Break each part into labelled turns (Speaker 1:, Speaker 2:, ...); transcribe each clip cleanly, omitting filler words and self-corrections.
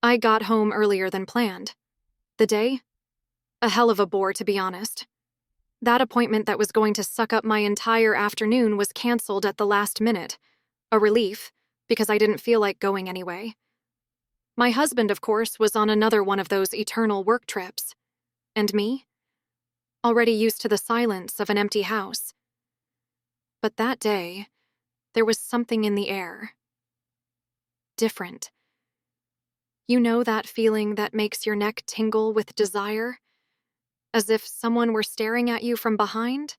Speaker 1: I got home earlier than planned. The day? A hell of a bore, to be honest. That appointment that was going to suck up my entire afternoon was canceled at the last minute. A relief, because I didn't feel like going anyway. My husband, of course, was on another one of those eternal work trips. And me? Already used to the silence of an empty house. But that day, there was something in the air. Different. You know that feeling that makes your neck tingle with desire? As if someone were staring at you from behind?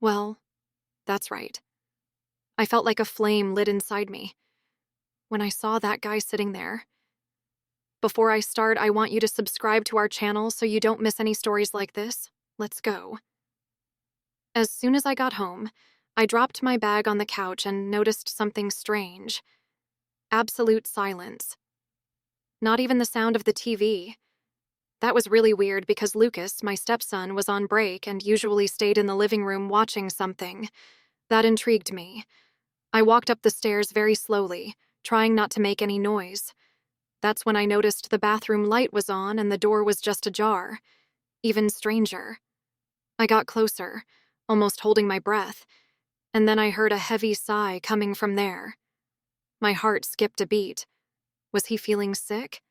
Speaker 1: Well, that's right. I felt like a flame lit inside me when I saw that guy sitting there. Before I start, I want you to subscribe to our channel so you don't miss any stories like this. Let's go. As soon as I got home, I dropped my bag on the couch and noticed something strange. Absolute silence. Not even the sound of the TV. That was really weird because Lucas, my stepson, was on break and usually stayed in the living room watching something. That intrigued me. I walked up the stairs very slowly, trying not to make any noise. That's when I noticed the bathroom light was on and the door was just ajar. Even stranger. I got closer, almost holding my breath, and then I heard a heavy sigh coming from there. My heart skipped a beat. Was he feeling sick?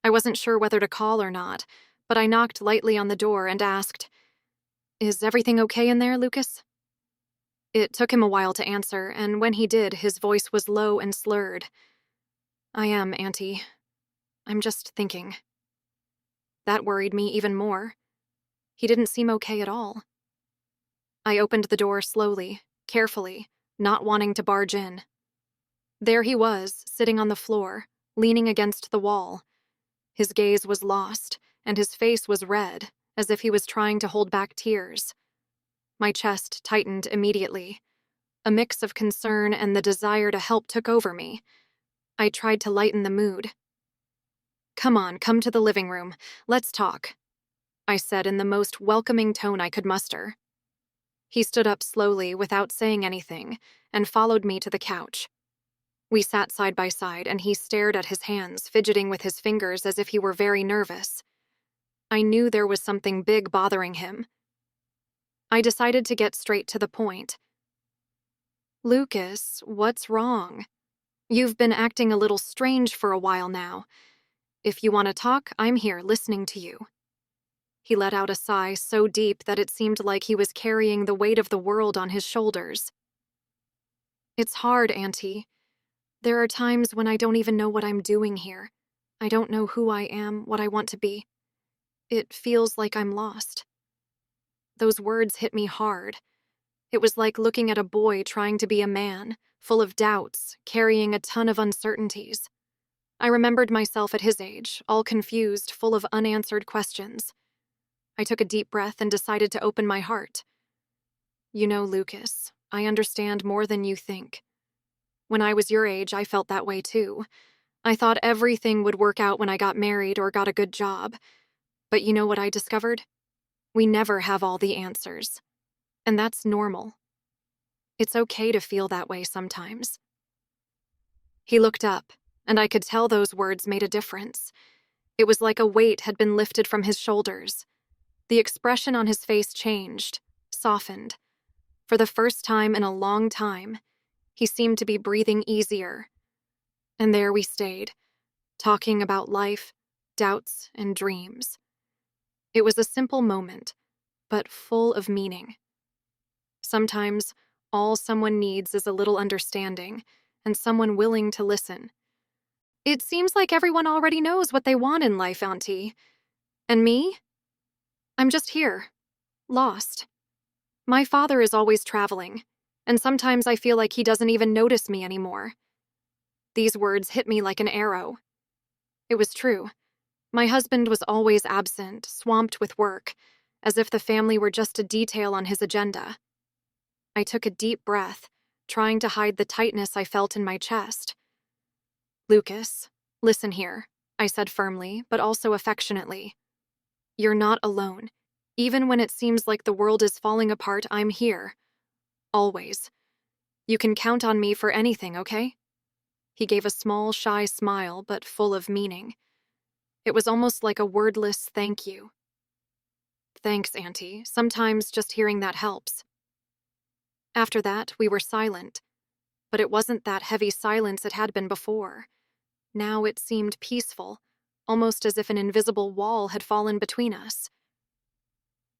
Speaker 1: I wasn't sure whether to call or not, but I knocked lightly on the door and asked, "Is everything okay in there, Lucas?" It took him a while to answer, and when he did, his voice was low and slurred. "I am, Auntie. I'm just thinking." That worried me even more. He didn't seem okay at all. I opened the door slowly, carefully, not wanting to barge in. There he was, sitting on the floor, leaning against the wall. His gaze was lost, and his face was red, as if he was trying to hold back tears. My chest tightened immediately. A mix of concern and the desire to help took over me. I tried to lighten the mood. "Come on, come to the living room. Let's talk," I said in the most welcoming tone I could muster. He stood up slowly without saying anything and followed me to the couch. We sat side by side, and he stared at his hands, fidgeting with his fingers as if he were very nervous. I knew there was something big bothering him. I decided to get straight to the point. "Lucas, what's wrong? You've been acting a little strange for a while now. If you want to talk, I'm here listening to you." He let out a sigh so deep that it seemed like he was carrying the weight of the world on his shoulders. "It's hard, Auntie. There are times when I don't even know what I'm doing here. I don't know who I am, what I want to be. It feels like I'm lost." Those words hit me hard. It was like looking at a boy trying to be a man, full of doubts, carrying a ton of uncertainties. I remembered myself at his age, all confused, full of unanswered questions. I took a deep breath and decided to open my heart. "You know, Lucas, I understand more than you think. When I was your age, I felt that way too. I thought everything would work out when I got married or got a good job. But you know what I discovered? We never have all the answers. And that's normal. It's okay to feel that way sometimes." He looked up, and I could tell those words made a difference. It was like a weight had been lifted from his shoulders. The expression on his face changed, softened. For the first time in a long time, he seemed to be breathing easier. And there we stayed, talking about life, doubts, and dreams. It was a simple moment, but full of meaning. Sometimes, all someone needs is a little understanding, and someone willing to listen. "It seems like everyone already knows what they want in life, Auntie. And me? I'm just here, lost. My father is always traveling, and sometimes I feel like he doesn't even notice me anymore." These words hit me like an arrow. It was true. My husband was always absent, swamped with work, as if the family were just a detail on his agenda. I took a deep breath, trying to hide the tightness I felt in my chest. "Lucas, listen here," I said firmly, but also affectionately. "You're not alone. Even when it seems like the world is falling apart, I'm here. Always. You can count on me for anything, okay?" He gave a small, shy smile, but full of meaning. It was almost like a wordless thank you. Thanks, Auntie. Sometimes just hearing that helps. After that, we were silent, but it wasn't that heavy silence it had been before. Now it seemed peaceful, almost as if an invisible wall had fallen between us.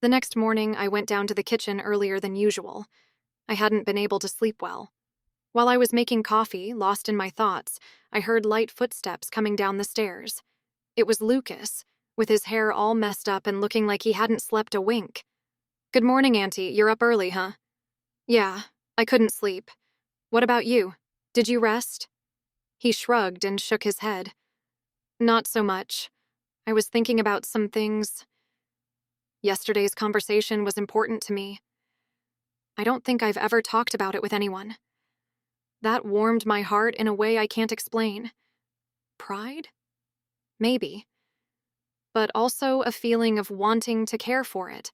Speaker 1: The next morning, I went down to the kitchen earlier than usual. I hadn't been able to sleep well. While I was making coffee, lost in my thoughts, I heard light footsteps coming down the stairs. It was Lucas, with his hair all messed up and looking like he hadn't slept a wink. "Good morning, Auntie. You're up early, huh?" "Yeah, I couldn't sleep. What about you? Did you rest?" He shrugged and shook his head. "Not so much. I was thinking about some things. Yesterday's conversation was important to me. I don't think I've ever talked about it with anyone. That warmed my heart in a way I can't explain. Pride? Maybe. But also a feeling of wanting to care for it,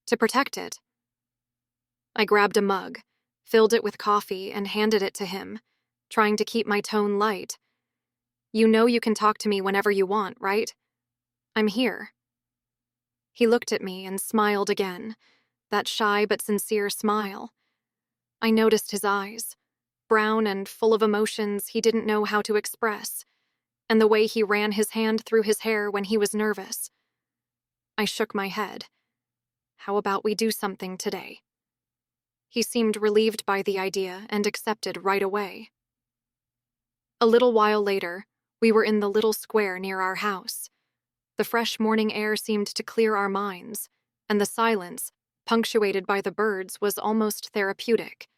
Speaker 1: to protect it." I grabbed a mug, filled it with coffee, and handed it to him, trying to keep my tone light. "You know you can talk to me whenever you want, right? I'm here." He looked at me and smiled again, that shy but sincere smile. I noticed his eyes, brown and full of emotions he didn't know how to express, and the way he ran his hand through his hair when he was nervous. I shook my head. "How about we do something today?" He seemed relieved by the idea and accepted right away. A little while later, we were in the little square near our house. The fresh morning air seemed to clear our minds, and the silence, punctuated by the birds, was almost therapeutic.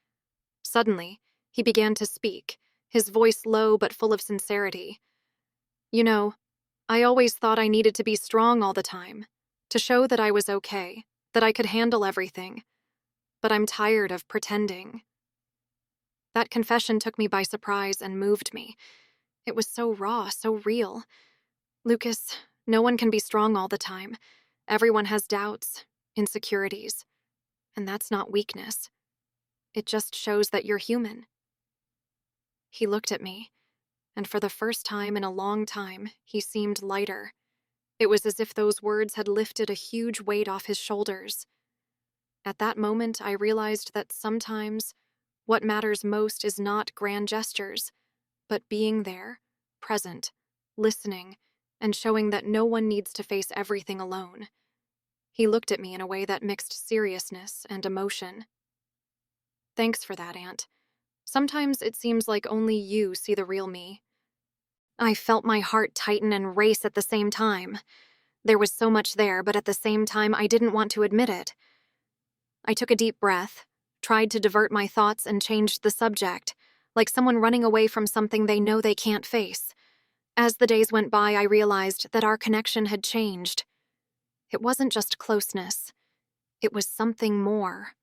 Speaker 1: Suddenly, he began to speak, his voice low but full of sincerity. "You know, I always thought I needed to be strong all the time, to show that I was okay, that I could handle everything. But I'm tired of pretending." That confession took me by surprise and moved me. It was so raw, so real. "Lucas, no one can be strong all the time. Everyone has doubts, insecurities. And that's not weakness. It just shows that you're human." He looked at me, and for the first time in a long time, he seemed lighter. It was as if those words had lifted a huge weight off his shoulders. At that moment, I realized that sometimes what matters most is not grand gestures, but being there, present, listening, and showing that no one needs to face everything alone. He looked at me in a way that mixed seriousness and emotion. "Thanks for that, Aunt. Sometimes it seems like only you see the real me." I felt my heart tighten and race at the same time. There was so much there, but at the same time I didn't want to admit it. I took a deep breath, tried to divert my thoughts, and changed the subject, like someone running away from something they know they can't face. As the days went by, I realized that our connection had changed. It wasn't just closeness. It was something more.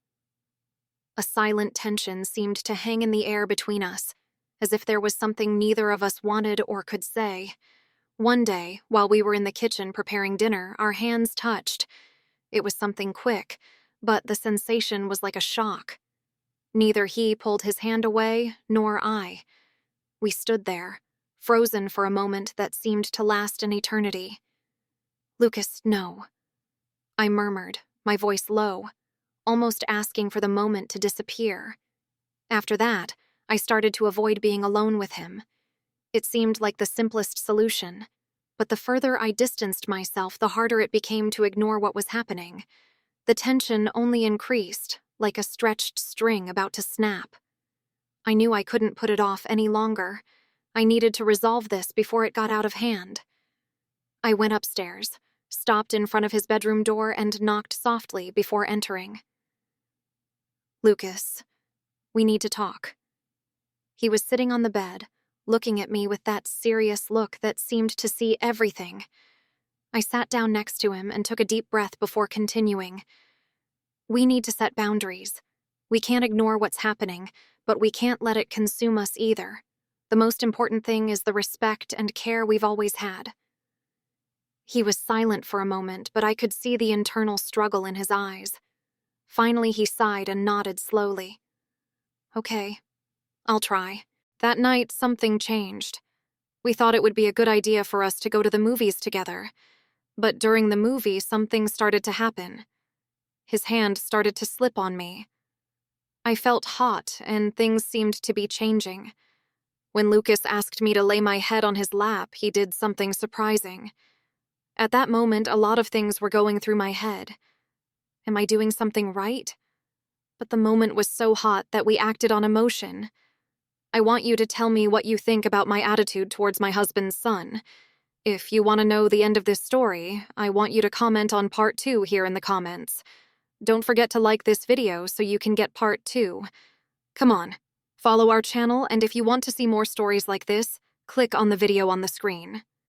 Speaker 1: A silent tension seemed to hang in the air between us, as if there was something neither of us wanted or could say. One day, while we were in the kitchen preparing dinner, our hands touched. It was something quick, but the sensation was like a shock. Neither he pulled his hand away, nor I. We stood there, frozen for a moment that seemed to last an eternity. "Lucas, no," I murmured, my voice low, almost asking for the moment to disappear. After that, I started to avoid being alone with him. It seemed like the simplest solution, but the further I distanced myself, the harder it became to ignore what was happening. The tension only increased, like a stretched string about to snap. I knew I couldn't put it off any longer. I needed to resolve this before it got out of hand. I went upstairs, stopped in front of his bedroom door, and knocked softly before entering. "Lucas, we need to talk." He was sitting on the bed, looking at me with that serious look that seemed to see everything. I sat down next to him and took a deep breath before continuing. "We need to set boundaries. We can't ignore what's happening, but we can't let it consume us either. The most important thing is the respect and care we've always had." He was silent for a moment, but I could see the internal struggle in his eyes. Finally, he sighed and nodded slowly. "Okay, I'll try." That night, something changed. We thought it would be a good idea for us to go to the movies together, but during the movie, something started to happen. His hand started to slip on me. I felt hot, and things seemed to be changing. When Lucas asked me to lay my head on his lap, he did something surprising. At that moment, a lot of things were going through my head. Am I doing something right? But the moment was so hot that we acted on emotion. I want you to tell me what you think about my attitude towards my husband's son. If you want to know the end of this story, I want you to comment on part 2 here in the comments. Don't forget to like this video so you can get part 2. Come on, follow our channel, and if you want to see more stories like this, click on the video on the screen.